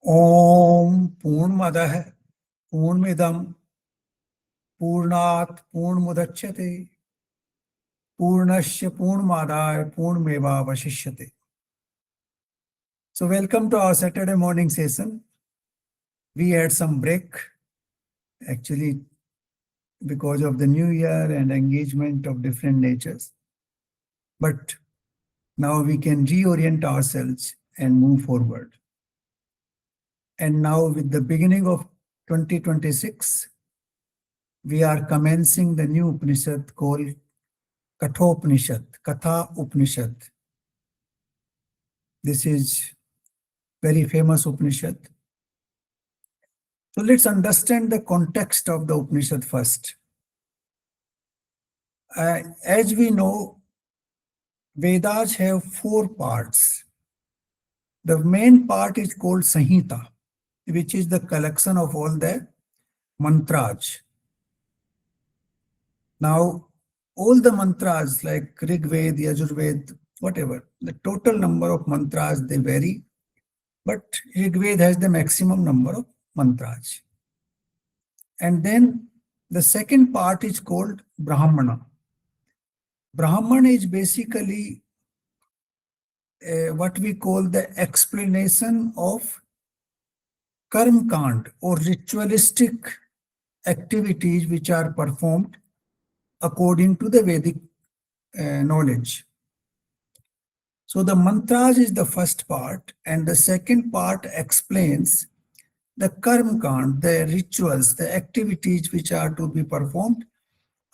Om Purnamadah Purnamidam Purnat Purnamudachyate Purnasya Purnamadaya Purnameva Vasishyate. So welcome to our Saturday morning session. We had some break, actually, because of the new year and engagement of different natures. But now we can reorient ourselves and move forward. And now with the beginning of 2026, we are commencing the new Upanishad called Kathopanishad. This is very famous Upanishad. So let's understand the context of the Upanishad first. As we know, Vedas have 4 parts. The main part is called Sahita, which is the collection of all the mantras. Now, all the mantras like Rig Veda, Yajurveda, whatever, the total number of mantras, they vary. But Rig Veda has the maximum number of mantras. And then the second part is called Brahmana. Brahmana is basically what we call the explanation of karma or ritualistic activities which are performed according to the Vedic knowledge. So the mantras is the first part, and the second part explains the karma, the rituals, the activities which are to be performed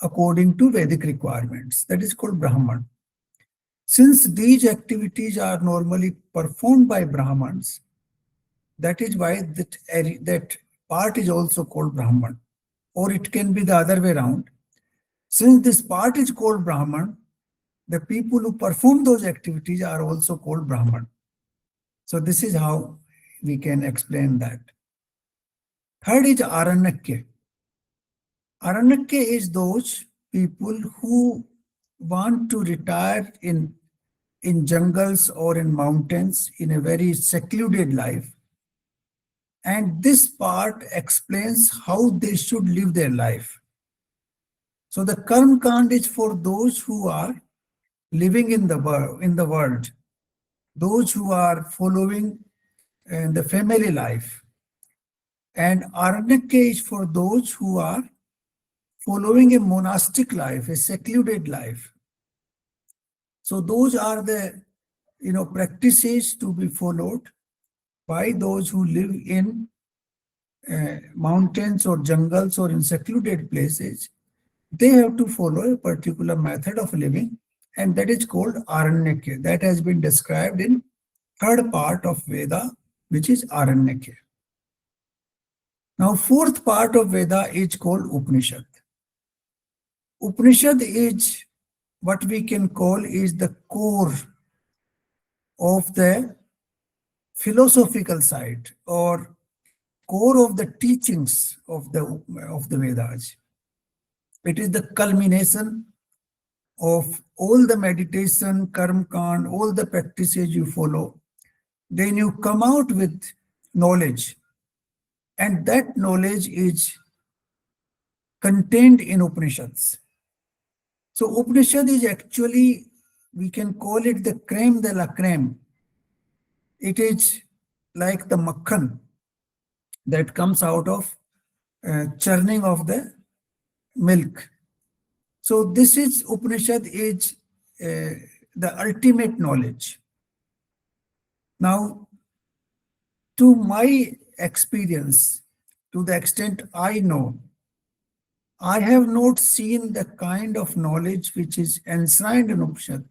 according to Vedic requirements. That is called Brahman. Since these activities are normally performed by Brahmans, that is why that part is also called Brahman. Or it can be the other way around. Since this part is called Brahman, the people who perform those activities are also called Brahman. So this is how we can explain that. Third is Aranyaka. Aranyaka is those people who want to retire in jungles or in mountains in a very secluded life. And this part explains how they should live their life. So the karma kand is for those who are living in the world, those who are following the family life. And Aranyaka is for those who are following a monastic life, a secluded life. So those are the practices to be followed by those who live in mountains or jungles or in secluded places. They have to follow a particular method of living, and that is called Aranyaka. That has been described in third part of Veda, which is Aranyaka. Now, fourth part of Veda is called Upanishad. Upanishad is what we can call is the core of the philosophical side or core of the teachings of the Vedas. It is the culmination of all the meditation, karma kand, all the practices you follow. Then you come out with knowledge, and that knowledge is contained in Upanishads. So Upanishad is actually, we can call it the creme de la creme. It is like the makhan that comes out of churning of the milk. So this is Upanishad is the ultimate knowledge. Now, to my experience, to the extent I know, I have not seen the kind of knowledge which is enshrined in Upanishad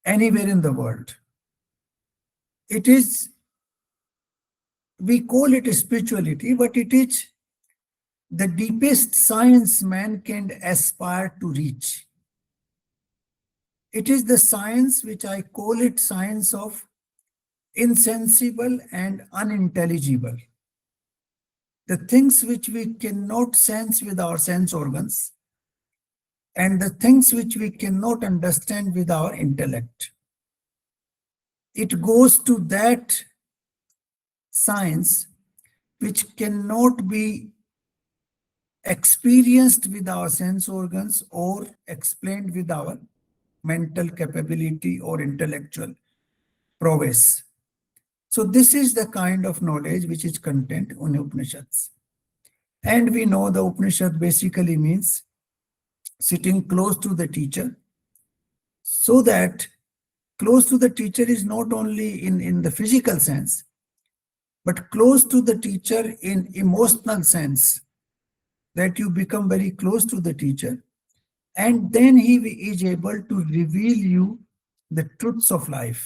anywhere in the world. It is, we call it a spirituality, but it is the deepest science man can aspire to reach. It is the science which I call it science of insensible and unintelligible. The things which we cannot sense with our sense organs and the things which we cannot understand with our intellect. It goes to that science which cannot be experienced with our sense organs or explained with our mental capability or intellectual prowess. So this is the kind of knowledge which is contained in Upanishads. And we know the Upanishad basically means sitting close to the teacher, so that close to the teacher is not only in the physical sense, but close to the teacher in emotional sense, that you become very close to the teacher, and then he is able to reveal you the truths of life.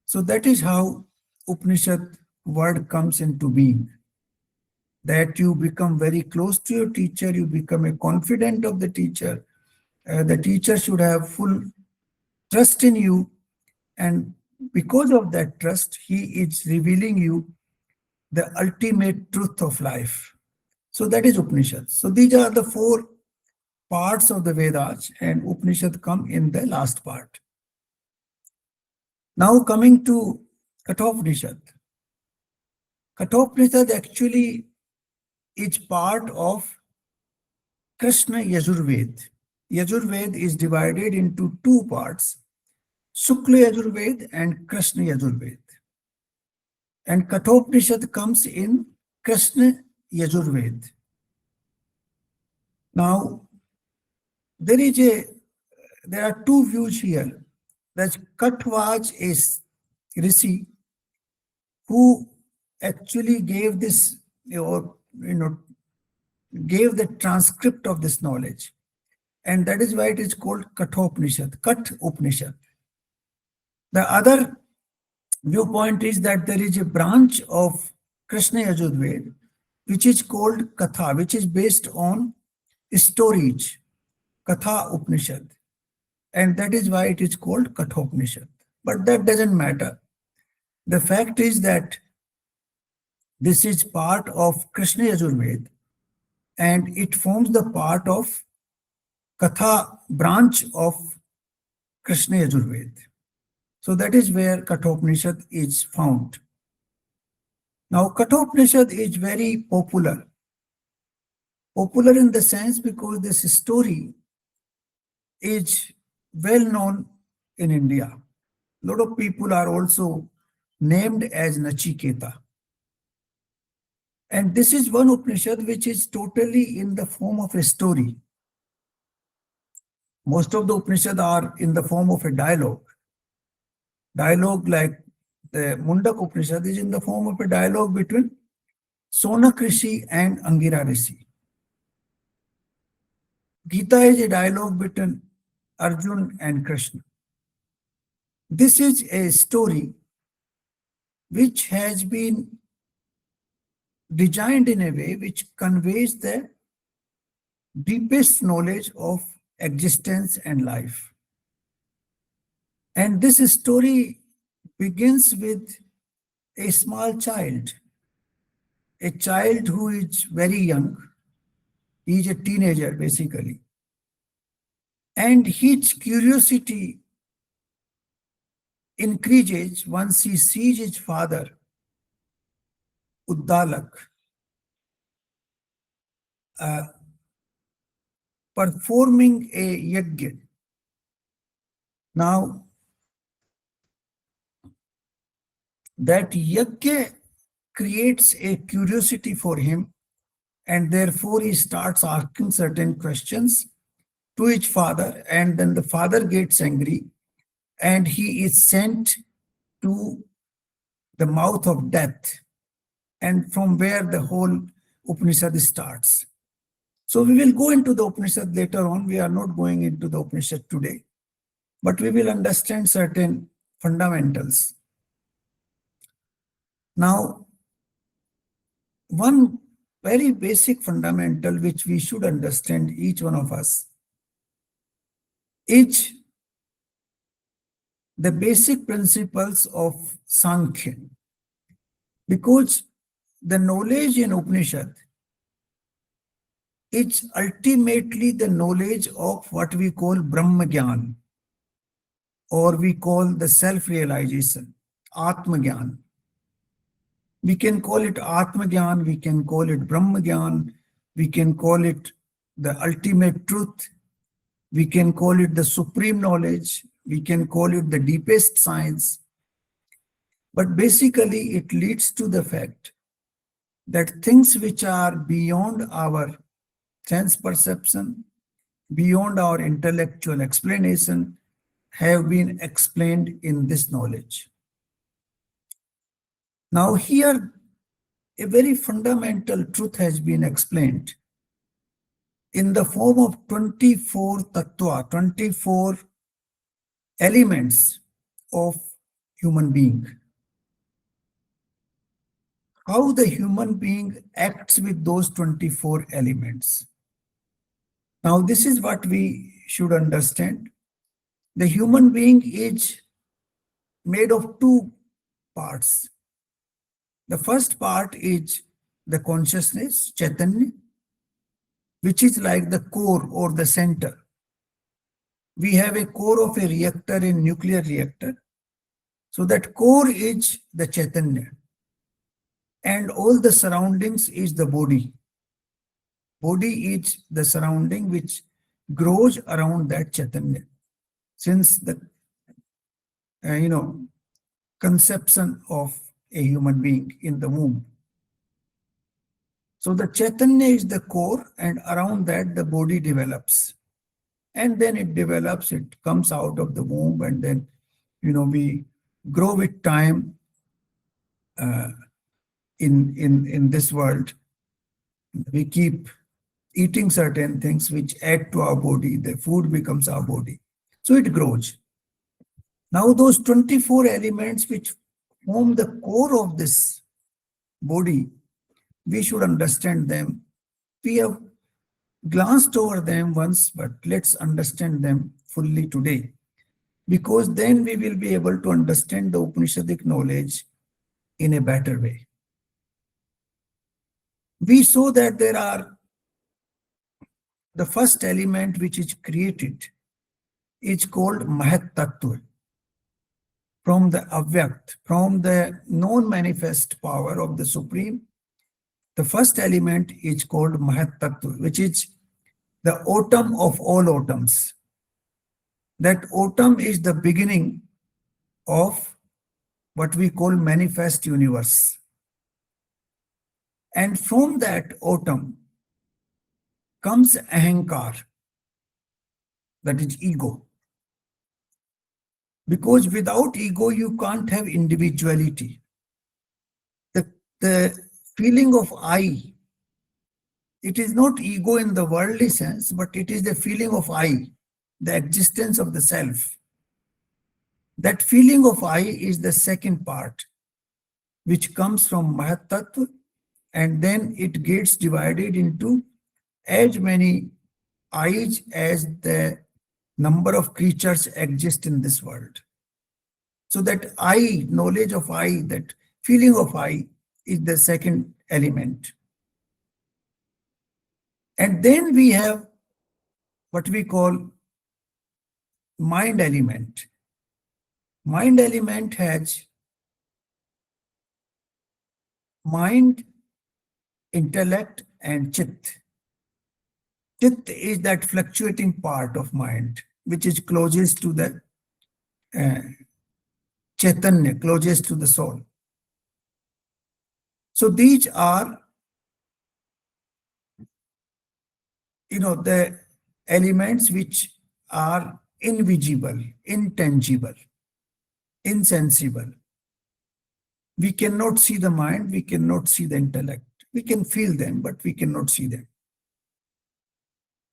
So that is how Upanishad word comes into being, that you become very close to your teacher, you become a confidant of the teacher. The teacher should have full trust in you, and because of that trust, he is revealing you the ultimate truth of life. So that is Upanishad. So these are the four parts of the Vedas, and Upanishad come in the last part. Now coming to Kathopanishad. Kathopanishad actually is part of Krishna Yajurveda. Yajurveda is divided into two parts, Shukla Yajurveda and Krishna Yajurveda. And Kathopanishad comes in Krishna Yajurveda. Now, there are two views here. That Kathvaj is Rishi who actually gave this, or gave the transcript of this knowledge, and that is why it is called Kathopanishad, Kat Upanishad. The other viewpoint is that there is a branch of Krishna Yajurveda which is called Katha, which is based on stories, Katha Upanishad, and that is why it is called Kathopanishad. But that doesn't matter. The fact is that this is part of Krishna Yajurveda, and it forms the part of Katha branch of Krishna Yajurveda. So that is where Kathopanishad is found. Now, Kathopanishad is very popular. Popular in the sense because this story is well known in India. A lot of people are also named as Nachiketa. And this is one Upanishad which is totally in the form of a story. Most of the Upanishads are in the form of a dialogue. Dialogue like the Mundak Upanishad is in the form of a dialogue between Sonak Rishi and Angira Rishi. Gita is a dialogue between Arjun and Krishna. This is a story which has been designed in a way which conveys the deepest knowledge of existence and life. And this story begins with a small child, a child who is very young. He is a teenager basically. And his curiosity increases once he sees his father, Udalak, performing a yajna. Now, that yajna creates a curiosity for him, and therefore he starts asking certain questions to his father, and then the father gets angry and he is sent to the mouth of death, and from where the whole Upanishad starts. So we will go into the Upanishad later on. We are not going into the Upanishad today, but we will understand certain fundamentals. Now, one very basic fundamental which we should understand, each one of us, is the basic principles of Sankhya. Because the knowledge in Upanishad is ultimately the knowledge of what we call Brahma Gyan, or we call the self-realization, Atma Gyan. We can call it Atma Gyan, we can call it Brahma Gyan, we can call it the ultimate truth, we can call it the supreme knowledge, we can call it the deepest science. But basically, it leads to the fact that things which are beyond our sense perception, beyond our intellectual explanation, have been explained in this knowledge. Now, here, a very fundamental truth has been explained in the form of 24 tattva, 24 elements of human being. How the human being acts with those 24 elements. Now, this is what we should understand. The human being is made of two parts. The first part is the consciousness, Chetana, which is like the core or the center. We have a core of a reactor in nuclear reactor. So that core is the Chetana. And all the surroundings is the body. Body is the surrounding which grows around that Chetana. Since the conception of a human being in the womb. So the Chaitanya is the core, and around that the body develops. And then it develops, it comes out of the womb, and then, we grow with time in this world. We keep eating certain things which add to our body. The food becomes our body. So it grows. Now those 24 elements which form the core of this body, we should understand them. We have glanced over them once, but let's understand them fully today, because then we will be able to understand the Upanishadic knowledge in a better way. We saw that there are the first element which is created is called Mahat Tattva. From the Avyakt, from the non-manifest power of the Supreme, the first element is called Mahat Tattva, which is the autumn of all autumns. That autumn is the beginning of what we call manifest universe. And from that autumn comes Ahankar, that is ego. Because without ego, you can't have individuality. The feeling of I, it is not ego in the worldly sense, but it is the feeling of I, the existence of the self. That feeling of I is the second part, which comes from Mahat Tattva, and then it gets divided into as many I's as the number of creatures exist in this world. So that I, knowledge of I, that feeling of I is the second element. And then we have what we call mind element. Mind element has mind, intellect, and chit. Chit is that fluctuating part of mind, which is closest to the Chetanya, closest to the soul. So these are, the elements which are invisible, intangible, insensible. We cannot see the mind, we cannot see the intellect. We can feel them, but we cannot see them.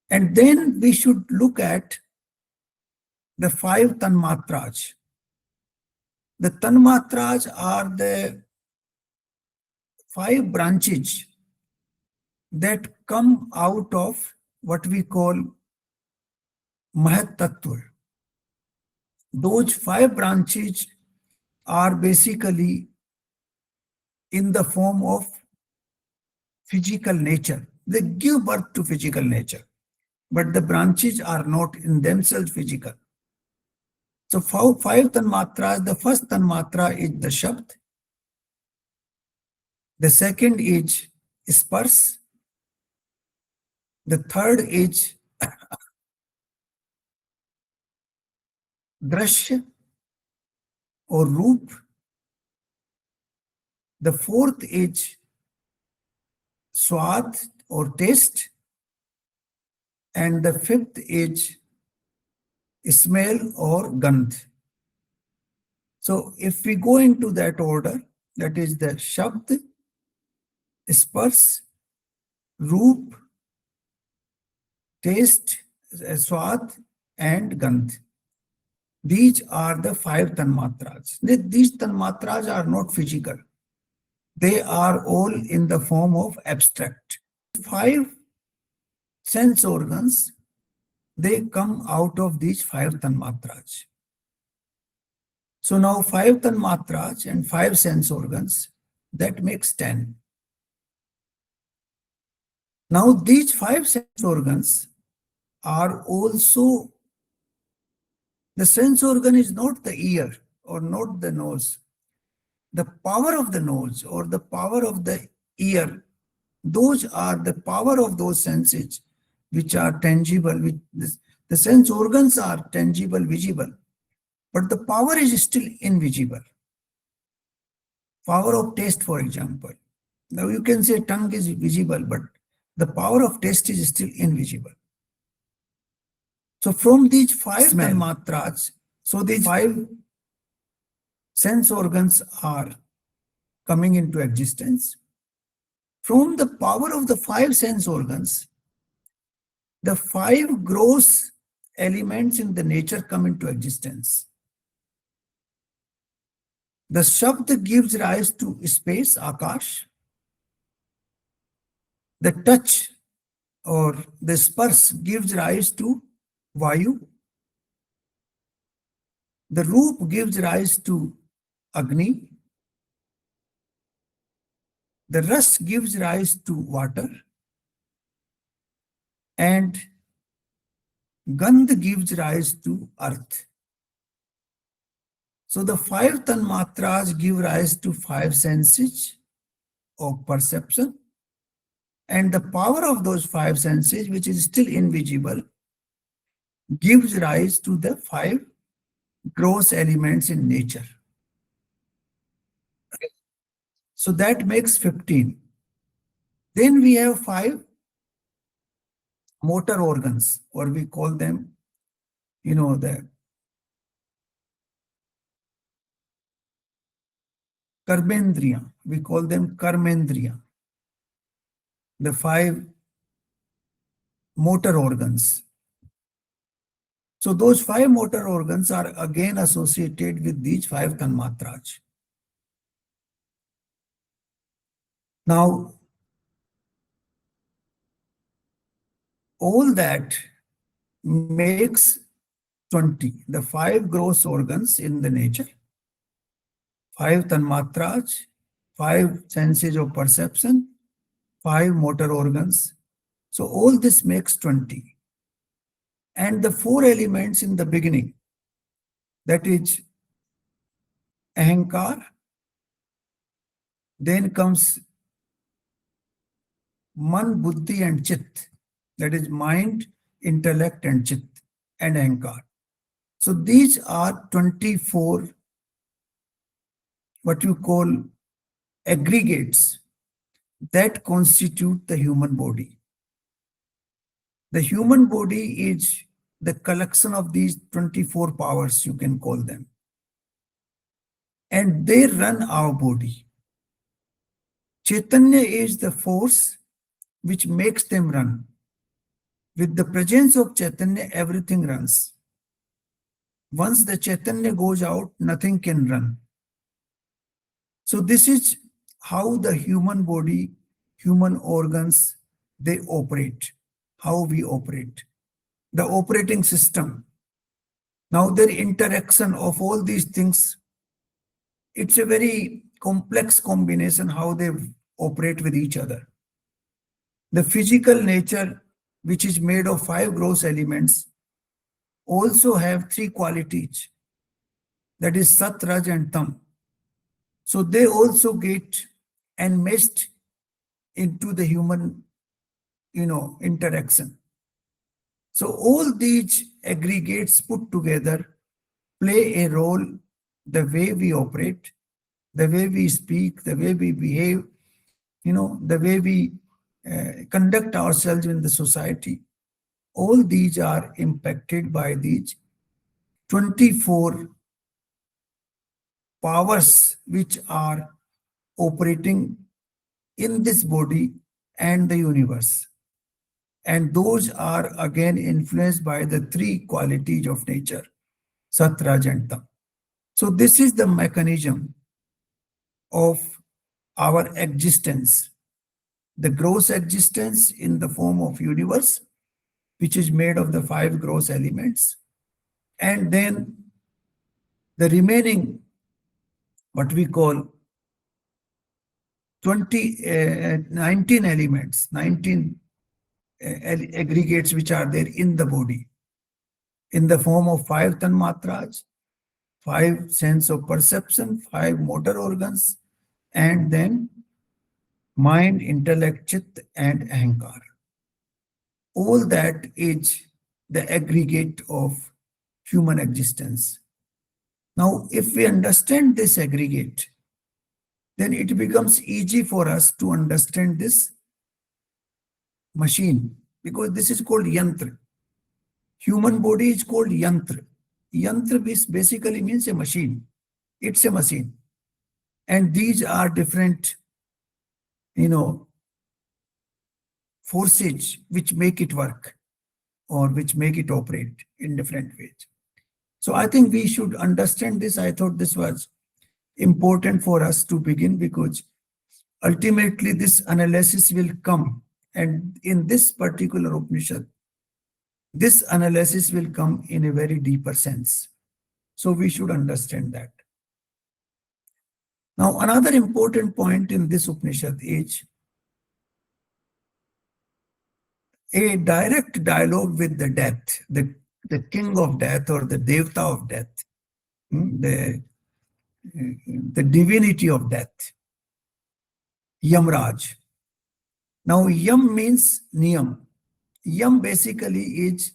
And then we should look at the 5 Tanmatras. The Tanmatras are the 5 branches that come out of what we call Mahat Tattva. Those 5 branches are basically in the form of physical nature. They give birth to physical nature, but the branches are not in themselves physical. So 5 Tanmatras, the first Tanmatra is the Shabd. The second is spars. The third is drashya or roop. The fourth is swad or taste. And the fifth is smell or gandh. So if we go into that order, that is the shabda, spars, roop, taste, swad, and gandh. These are the five tanmatras. These tanmatras are not physical. They are all in the form of abstract. Five sense organs, they come out of these five tanmatras. So now five tanmatras and five sense organs, that makes 10. Now these five sense organs are also, the sense organ is not the ear or not the nose. The power of the nose or the power of the ear, those are the power of those senses which are tangible. The sense organs are tangible, visible, but the power is still invisible. Power of taste, for example. Now you can say tongue is visible, but the power of taste is still invisible. So from these five tanmatras, so these five sense organs are coming into existence. From the power of the five sense organs, the five gross elements in the nature come into existence. The shabda gives rise to space, akash. The touch or the spars gives rise to vayu. The roop gives rise to agni. The ras gives rise to water. And gandh gives rise to earth. So the five tanmatras give rise to five senses of perception. And the power of those five senses, which is still invisible, gives rise to the five gross elements in nature. So that makes 15. Then we have five motor organs, or we call them, the karmendriya. We call them karmendriya. The five motor organs. So those five motor organs are again associated with these five tanmatras. Now, all that makes 20. The five gross organs in the nature, five tanmatras, five senses of perception, five motor organs. So all this makes 20. And the four elements in the beginning, that is Ahankar, then comes Man, Buddhi and Chit, that is mind, intellect and chit and Ahankar. So these are 24 what you call aggregates that constitute the human body. The human body is the collection of these 24 powers, you can call them. And they run our body. Chaitanya is the force which makes them run. With the presence of Chaitanya, everything runs. Once the Chaitanya goes out, nothing can run. So this is how the human body, human organs, they operate, how we operate. The operating system. Now their interaction of all these things, it's a very complex combination how they operate with each other. The physical nature, which is made of five gross elements, also have three qualities. That is Sat, Raj and Tam. So they also get enmeshed into the human, interaction. So all these aggregates put together play a role, the way we operate, the way we speak, the way we behave, the way we conduct ourselves in the society. All these are impacted by these 24 powers which are operating in this body and the universe. And those are again influenced by the three qualities of nature, Sat, Raj, and Tam. So this is the mechanism of our existence. The gross existence in the form of universe, which is made of the five gross elements. And then the remaining, what we call 19 elements, 19 aggregates which are there in the body, in the form of five Tanmatras, five sense of perception, five motor organs, and then mind, intellect, chit, and Ahankar. All that is the aggregate of human existence. Now, if we understand this aggregate, then it becomes easy for us to understand this machine, because this is called yantra. Human body is called yantra. Yantra basically means a machine. It's a machine. And these are different, forces which make it work or which make it operate in different ways. So I think we should understand this. I thought this was important for us to begin, because ultimately this analysis will come. And in this particular Upanishad, this analysis will come in a very deeper sense. So we should understand that. Now, another important point in this Upanishad is a direct dialogue with the death, the King of Death or the Devta of Death, the divinity of death, Yamraj. Now, Yam means Niyam. Yam basically is,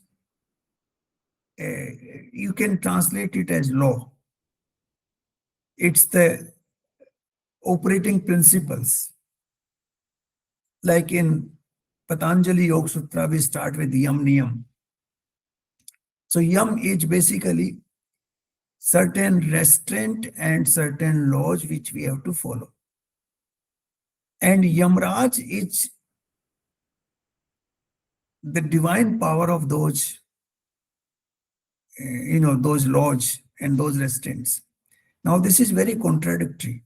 you can translate it as law. It's the operating principles. Like in Patanjali Yoga Sutra, we start with Yam Niyam. So Yam is basically certain restraint and certain laws which we have to follow. And Yamraj is the divine power of those, those laws and those restraints. Now, this is very contradictory.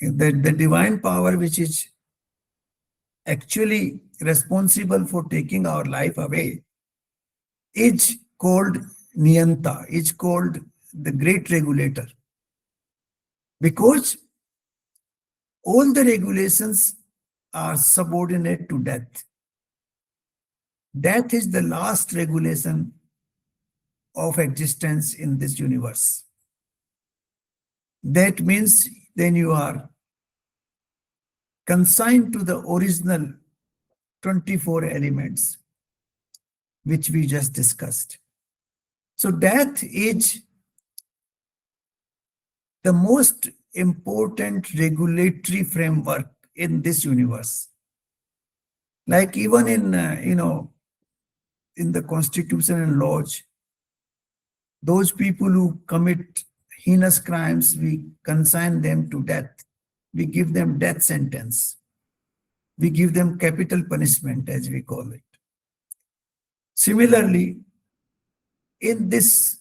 The divine power which is actually responsible for taking our life away is called Niyanta, is called the great regulator. Because all the regulations are subordinate to death. Death is the last regulation of existence in this universe. That means then you are consigned to the original 24 elements which we just discussed. So death is the most important regulatory framework in this universe. Like even in, in the constitution and laws, those people who commit heinous crimes, we consign them to death. We give them death sentence. We give them capital punishment, as we call it. Similarly, in this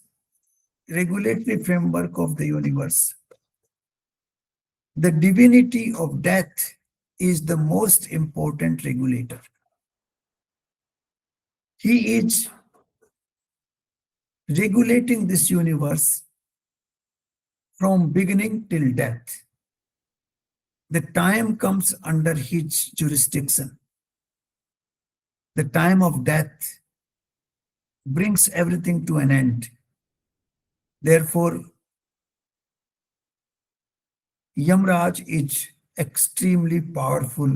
regulatory framework of the universe, the divinity of death is the most important regulator. He is regulating this universe from beginning till death. The time comes under his jurisdiction. The time of death brings everything to an end. Therefore, Yamraj is extremely powerful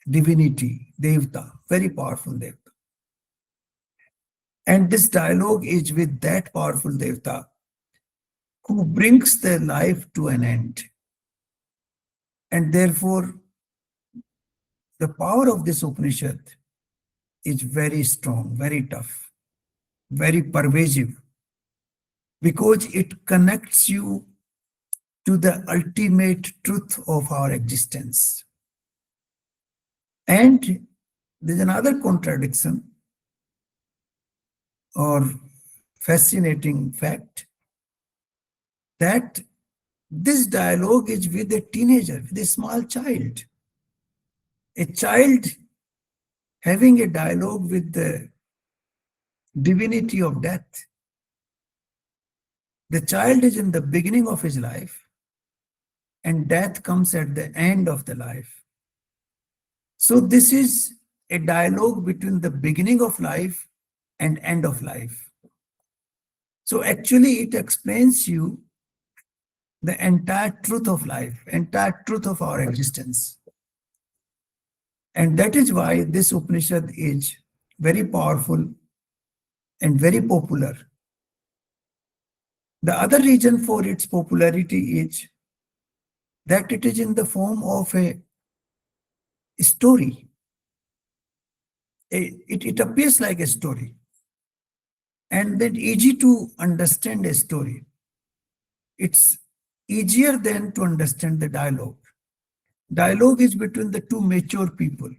divinity, Devta, very powerful Devta. And this dialogue is with that powerful Devta who brings their life to an end. And therefore, the power of this Upanishad is very strong, very tough, very pervasive, because it connects you to the ultimate truth of our existence. And there's another contradiction or fascinating fact that this dialogue is with a teenager, with a small child. A child having a dialogue with the divinity of death. The child is in the beginning of his life, and death comes at the end of the life. So this is a dialogue between the beginning of life and end of life. So actually it explains you the entire truth of life, entire truth of our existence. And that is why this Upanishad is very powerful and very popular. The other reason for its popularity is that it is in the form of a story. It appears like a story, and then easy to understand a story. It's easier than to understand the dialogue. Dialogue is between the two mature people.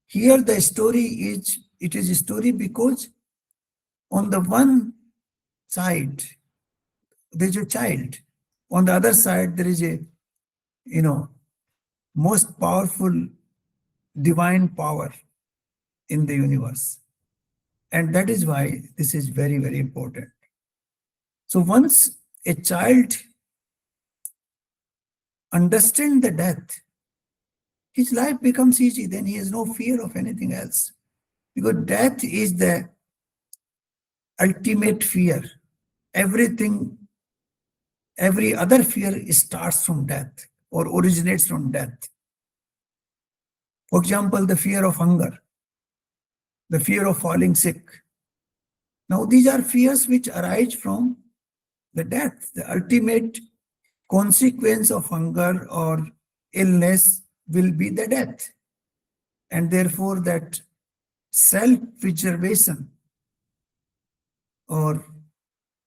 Here the story is, it is a story because on the one side, there's a child. On the other side, there is a, most powerful divine power in the universe. And that is why this is very, very important. So once a child understands the death, his life becomes easy. Then he has no fear of anything else. Because death is the ultimate fear. Everything, every other fear starts from death or originates from death. For example, the fear of hunger, the fear of falling sick. Now, these are fears which arise from the death. The ultimate consequence of hunger or illness will be the death. And therefore, that self-preservation or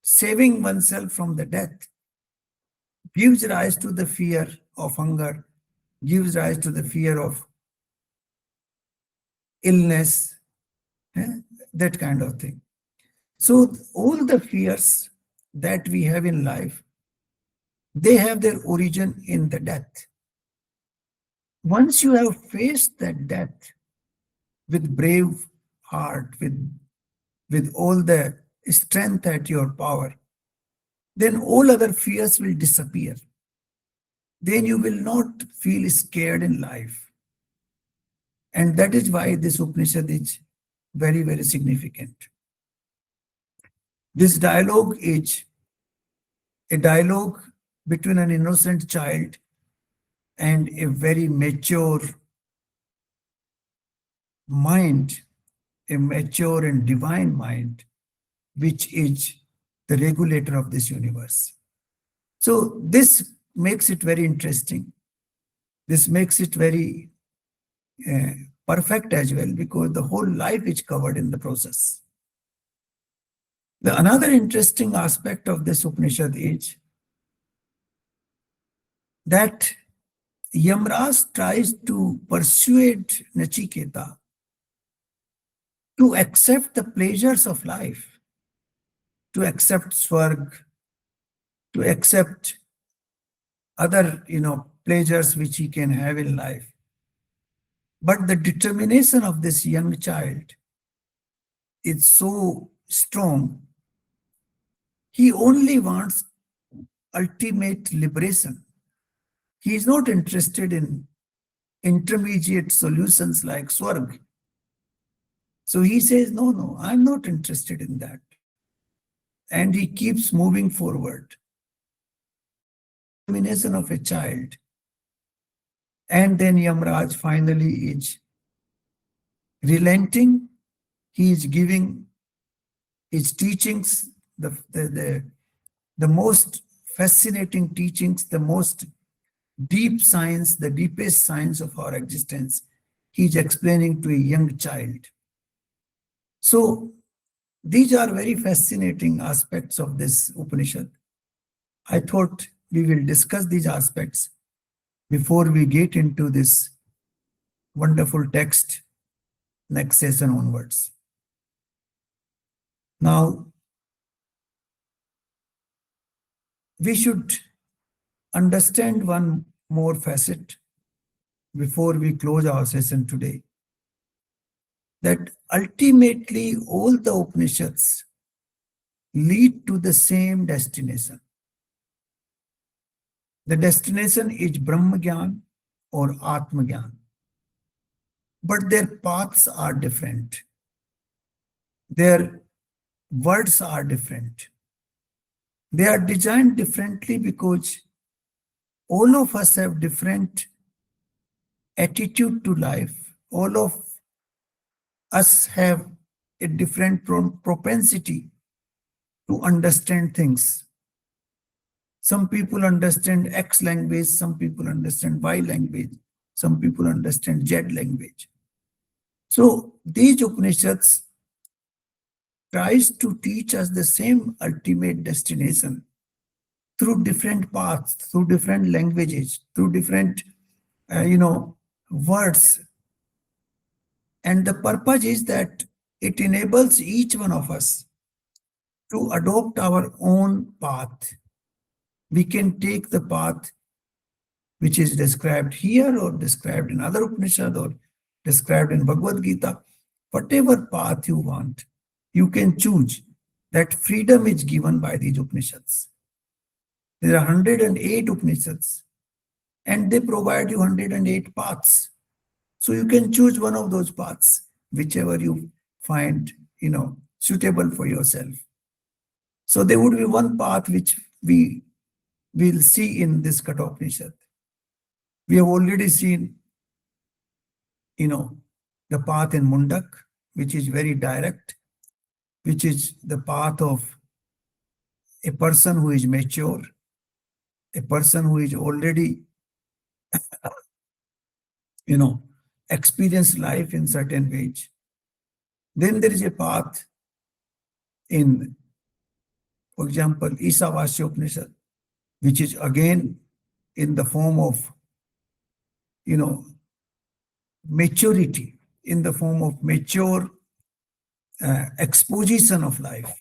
saving oneself from the death gives rise to the fear of hunger, gives rise to the fear of illness, that kind of thing. So all the fears that we have in life, they have their origin in the death. Once you have faced that death with brave heart, with all the strength at your power, then all other fears will disappear. Then you will not feel scared in life. And that is why this Upanishad is very, very significant. This dialogue is a dialogue between an innocent child and a very mature mind, a mature and divine mind, which is the regulator of this universe. So this makes it very interesting. This makes it very perfect as well, because the whole life is covered in the process. Another interesting aspect of this Upanishad is that Yamraj tries to persuade Nachiketa to accept the pleasures of life, to accept swarg, to accept other, pleasures which he can have in life. But the determination of this young child is so strong. He only wants ultimate liberation. He is not interested in intermediate solutions like swarg. So he says, no, I'm not interested in that. And he keeps moving forward. Determination of a child And then Yamraj finally is relenting. He is giving his teachings, the most fascinating teachings, the most deep science, the deepest science of our existence. He is explaining to a young child. So these are very fascinating aspects of this Upanishad. I thought we will discuss these aspects before we get into this wonderful text next session onwards. Now, we should understand one more facet before we close our session today, that ultimately all the Upanishads lead to the same destination. The destination is Brahma Gyan or Atma Gyan, but their paths are different. Their words are different. They are designed differently because all of us have different attitude to life. All of us have a different propensity to understand things. Some people understand X language, some people understand Y language, some people understand Z language. So these Upanishads tries to teach us the same ultimate destination through different paths, through different languages, through different, words. And the purpose is that it enables each one of us to adopt our own path. We can take the path which is described here or described in other Upanishad or described in Bhagavad Gita. Whatever path you want, you can choose. That freedom is given by these Upanishads. There are 108 Upanishads and they provide you 108 paths. So you can choose one of those paths, whichever you find, suitable for yourself. So there would be one path which we will see in this Kathopanishad. We have already seen, the path in Mundak, which is very direct, which is the path of a person who is mature, a person who is already, experienced life in certain ways. Then there is a path in, for example, Isavasya Upanishad, which is again in the form of, maturity, in the form of mature exposition of life.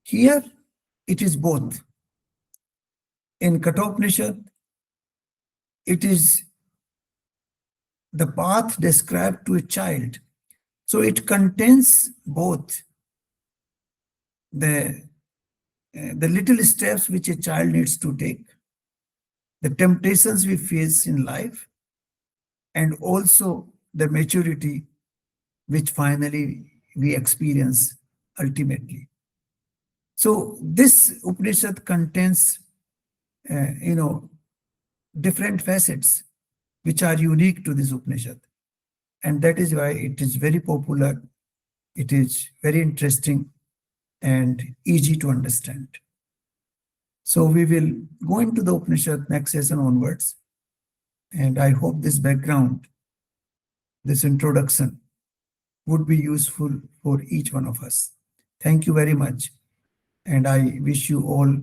Here, it is both. In Kathopanishad, it is the path described to a child. So it contains both the little steps which a child needs to take, the temptations we face in life, and also the maturity which finally we experience ultimately. So this Upanishad contains, different facets which are unique to this Upanishad. And that is why it is very popular, it is very interesting and easy to understand. So we will go into the Upanishad next session onwards. And I hope this background, this introduction would be useful for each one of us. Thank you very much. And I wish you all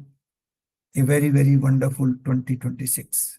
a very, very wonderful 2026.